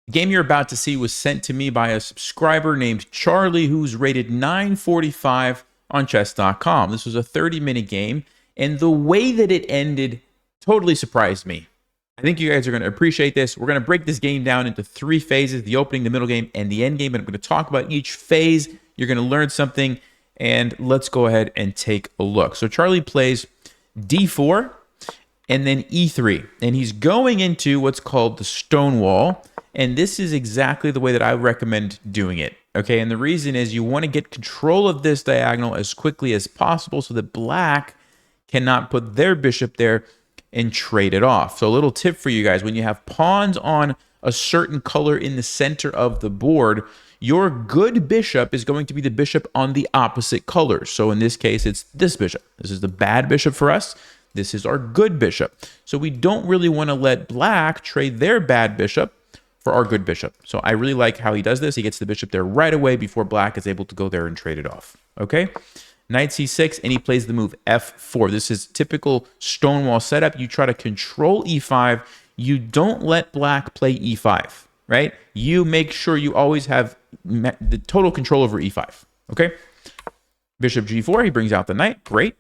The game you're about to see was sent to me by a subscriber named Charlie, who's rated 945 on chess.com. This was a 30-minute game, and the way that it ended totally surprised me. I think you guys are going to appreciate this. We're going to break this game down into 3 phases, the opening, the middle game, and the end game. And I'm going to talk about each phase. You're going to learn something, and let's go ahead and take a look. So Charlie plays d4 and then e3, and he's going into what's called the Stonewall. And this is exactly the way that I recommend doing it. Okay, and the reason is you want to get control of this diagonal as quickly as possible so that black cannot put their bishop there and trade it off. So a little tip for you guys, when you have pawns on a certain color in the center of the board, your good bishop is going to be the bishop on the opposite color. So in this case, it's this bishop. This is the bad bishop for us. This is our good bishop. So we don't really want to let black trade their bad bishop for our good bishop. So I really like how he does this. He gets the bishop there right away before black is able to go there and trade it off. Okay? Knight c6, and he plays the move f4. This is typical Stonewall setup. You try to control e5. You don't let black play e5, right? You make sure you always have the total control over e5, okay? Bishop g4, he brings out the knight. Great.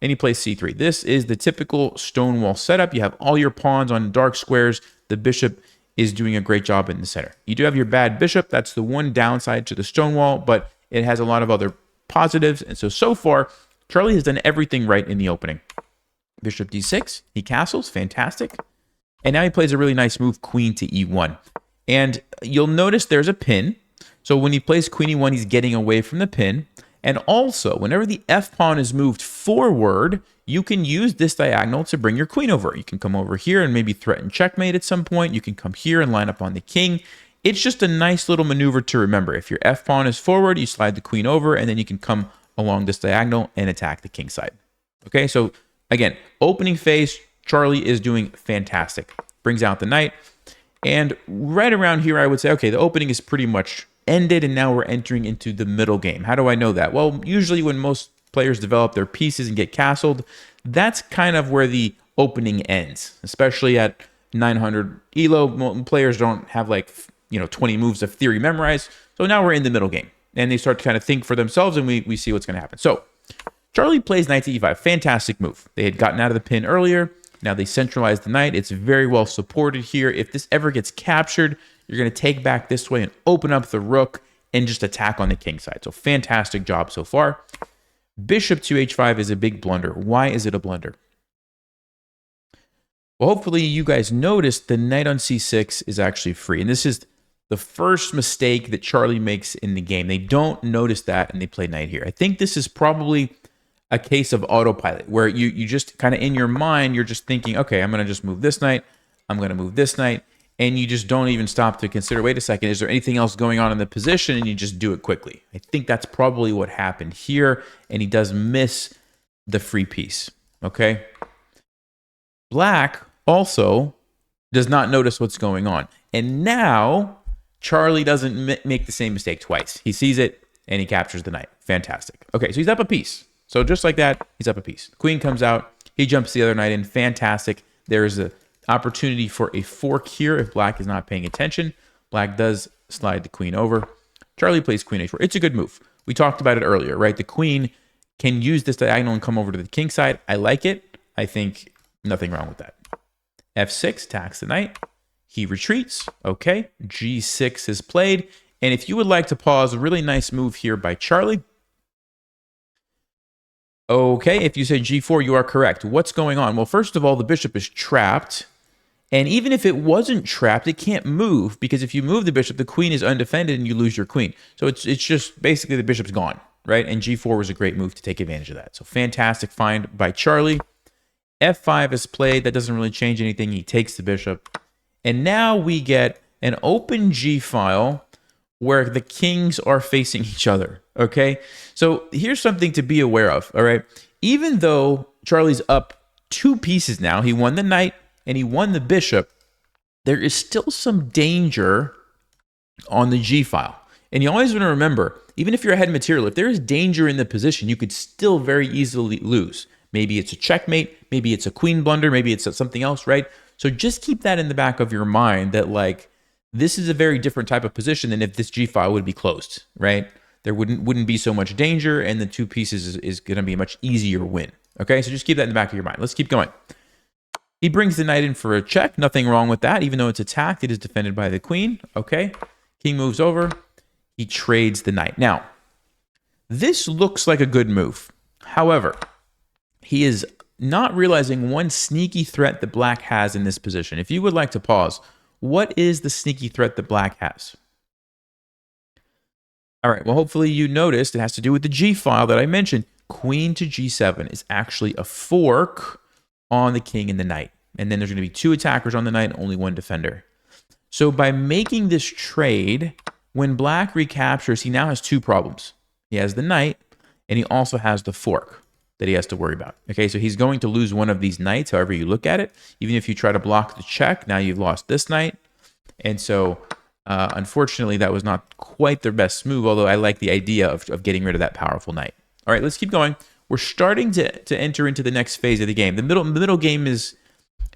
And he plays c3. This is the typical Stonewall setup. You have all your pawns on dark squares. The bishop is doing a great job in the center. You do have your bad bishop. That's the one downside to the Stonewall, but it has a lot of other positives. And so far, Charlie has done everything right in the opening. Bishop d6, he castles, fantastic. And now he plays a really nice move, queen to e1. And you'll notice there's a pin. So when he plays queen e1, he's getting away from the pin. And also, whenever the f-pawn is moved forward, you can use this diagonal to bring your queen over. You can come over here and maybe threaten checkmate at some point. You can come here and line up on the king. It's just a nice little maneuver to remember. If your f-pawn is forward, you slide the queen over, and then you can come along this diagonal and attack the king side. Okay, so again, opening phase, Charlie is doing fantastic. Brings out the knight. And right around here, I would say, okay, the opening is pretty much ended, and now we're entering into the middle game. How do I know that? Well, usually when most players develop their pieces and get castled, that's kind of where the opening ends, especially at 900 elo. Players don't have 20 moves of theory memorized. So now we're in the middle game, and they start to kind of think for themselves, and we see what's going to happen. So Charlie plays knight to e5. Fantastic move. They had gotten out of the pin earlier. Now they centralize the knight. It's very well supported here. If this ever gets captured, you're going to take back this way and open up the rook and just attack on the king side. So fantastic job so far. Bishop to h5 is a big blunder. Why is it a blunder? Well, hopefully you guys noticed the knight on c6 is actually free. And this is the first mistake that Charlie makes in the game. They don't notice that, and they play knight here. I think this is probably a case of autopilot, where you just kind of in your mind, you're just thinking, okay, I'm going to just move this knight. I'm going to move this knight. And you just don't even stop to consider, wait a second, is there anything else going on in the position? And you just do it quickly. I think that's probably what happened here. And he does miss the free piece. Okay. Black also does not notice what's going on. And now Charlie doesn't make the same mistake twice. He sees it and he captures the knight. Fantastic. Okay, so he's up a piece. So just like that, he's up a piece. Queen comes out. He jumps the other knight in. Fantastic. There is a opportunity for a fork here if black is not paying attention. Black does slide the queen over. Charlie plays queen h4. It's a good move. We talked about it earlier, right? The queen can use this diagonal and come over to the king side. I like it. I think nothing wrong with that. f6 attacks the knight. He retreats. Okay. g6 is played. And if you would like to pause, a really nice move here by Charlie. Okay, if you say g4, you are correct. What's going on? Well, first of all, the bishop is trapped. And even if it wasn't trapped, it can't move, because if you move the bishop, the queen is undefended and you lose your queen. So it's just basically the bishop's gone, right? And g4 was a great move to take advantage of that. So fantastic find by Charlie. f5 is played. That doesn't really change anything. He takes the bishop. And now we get an open g file where the kings are facing each other, okay? So here's something to be aware of, all right? Even though Charlie's up 2 pieces now, he won the knight and he won the bishop, there is still some danger on the g file. And you always want to remember, even if you're ahead material, if there is danger in the position, you could still very easily lose. Maybe it's a checkmate, maybe it's a queen blunder, maybe it's something else, right? So just keep that in the back of your mind, that This is a very different type of position than if this G file would be closed, right? There wouldn't be so much danger, and the two pieces is going to be a much easier win. Okay, so just keep that in the back of your mind. Let's keep going. He brings the knight in for a check. Nothing wrong with that. Even though it's attacked, it is defended by the queen. Okay, king moves over. He trades the knight. Now, this looks like a good move. However, he is not realizing one sneaky threat that black has in this position. If you would like to pause, what is the sneaky threat that black has? All right, well, hopefully you noticed it has to do with the G file that I mentioned. Queen to G7 is actually a fork on the king and the knight. And then there's going to be two attackers on the knight, only one defender. So by making this trade, when black recaptures, he now has two problems. He has the knight, and he also has the fork that he has to worry about. Okay, so he's going to lose one of these knights, however you look at it. Even if you try to block the check, now you've lost this knight. And so, unfortunately, that was not quite their best move, although I like the idea of getting rid of that powerful knight. All right, let's keep going. We're starting to enter into the next phase of the game. The middle game is,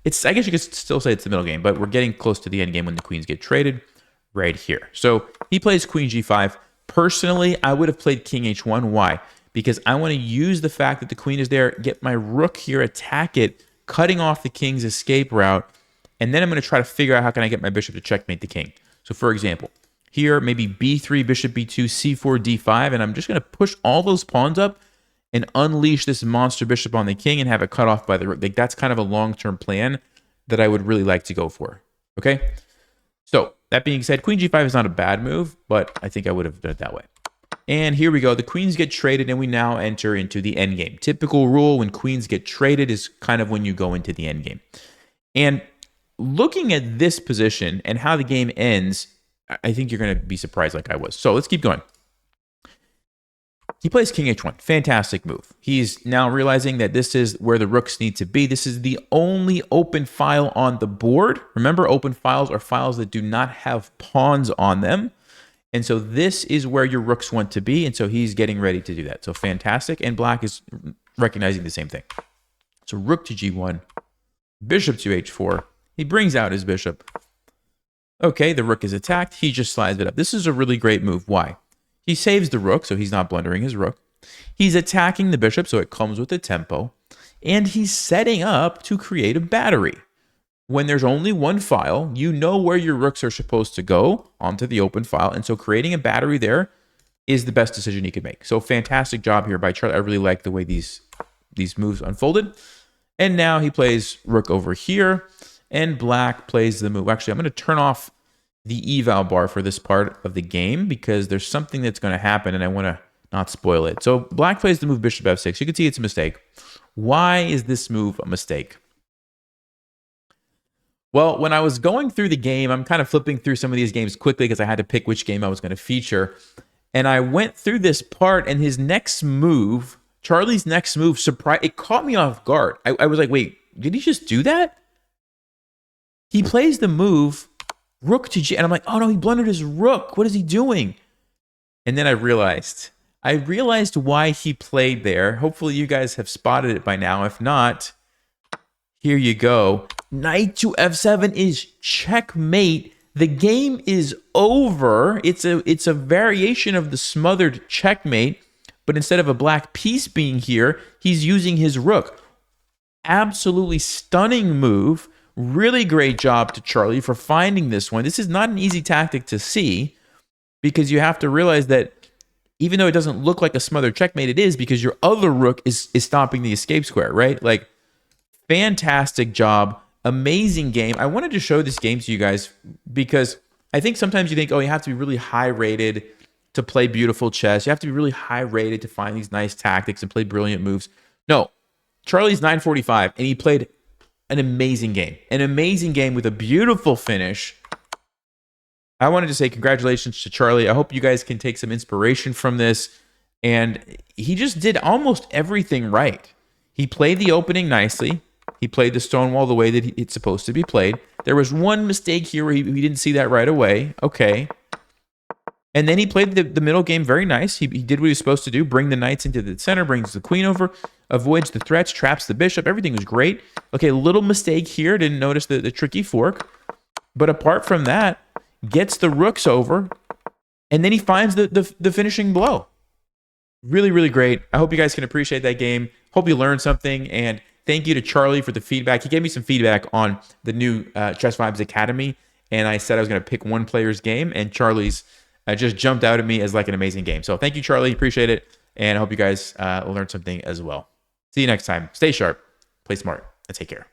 I guess you could still say it's the middle game, but we're getting close to the end game when the queens get traded right here. So he plays queen G5. Personally, I would have played king H1. Why? Because I want to use the fact that the queen is there, get my rook here, attack it, cutting off the king's escape route, and then I'm going to try to figure out how can I get my bishop to checkmate the king. So for example, here, maybe B3, bishop B2, C4, D5, and I'm just going to push all those pawns up and unleash this monster bishop on the king and have it cut off by the rook. Like, that's kind of a long-term plan that I would really like to go for. Okay? So, that being said, queen G5 is not a bad move, but I think I would have done it that way. And here we go. The queens get traded, and we now enter into the endgame. Typical rule when queens get traded is kind of when you go into the endgame. And looking at this position and how the game ends, I think you're going to be surprised like I was. So let's keep going. He plays king H1. Fantastic move. He's now realizing that this is where the rooks need to be. This is the only open file on the board. Remember, open files are files that do not have pawns on them. And so this is where your rooks want to be. And so he's getting ready to do that. So fantastic. And black is recognizing the same thing. So rook to G1, bishop to H4. He brings out his bishop. Okay, the rook is attacked. He just slides it up. This is a really great move. Why? He saves the rook, so he's not blundering his rook. He's attacking the bishop, so it comes with the tempo. And he's setting up to create a battery. When there's only one file, you know where your rooks are supposed to go onto the open file. And so creating a battery there is the best decision he could make. So fantastic job here by Charlie. I really like the way these moves unfolded. And now he plays rook over here. And black plays the move. Actually, I'm going to turn off the eval bar for this part of the game because there's something that's going to happen and I want to not spoil it. So black plays the move bishop f6. You can see it's a mistake. Why is this move a mistake? Well, when I was going through the game, I'm kind of flipping through some of these games quickly because I had to pick which game I was going to feature. And I went through this part and his next move, Charlie's next move, it caught me off guard. I was like, wait, did he just do that? He plays the move rook to G, and I'm like, oh no, he blundered his rook. What is he doing? And then I realized why he played there. Hopefully you guys have spotted it by now. If not, here you go. Knight to F7 is checkmate. The game is over. It's a variation of the smothered checkmate, but instead of a black piece being here, he's using his rook. Absolutely stunning move. Really great job to Charlie for finding this one. This is not an easy tactic to see because you have to realize that even though it doesn't look like a smothered checkmate, it is because your other rook is stopping the escape square, right? Like, fantastic job. Amazing game. I wanted to show this game to you guys because I think sometimes you think, oh, you have to be really high rated to play beautiful chess. You have to be really high rated to find these nice tactics and play brilliant moves. No, Charlie's 945 and he played an amazing game with a beautiful finish. I wanted to say congratulations to Charlie. I hope you guys can take some inspiration from this. And he just did almost everything right. He played the opening nicely. He played the Stonewall the way that it's supposed to be played. There was one mistake here where he didn't see that right away. Okay. And then he played the middle game very nice. He did what he was supposed to do. Bring the knights into the center, brings the queen over, avoids the threats, traps the bishop. Everything was great. Okay, little mistake here. Didn't notice the tricky fork. But apart from that, gets the rooks over, and then he finds the finishing blow. Really, really great. I hope you guys can appreciate that game. Hope you learned something. And thank you to Charlie for the feedback. He gave me some feedback on the new Chess Vibes Academy. And I said I was going to pick one player's game. And Charlie's just jumped out at me as like an amazing game. So thank you, Charlie. Appreciate it. And I hope you guys learned something as well. See you next time. Stay sharp, play smart, and take care.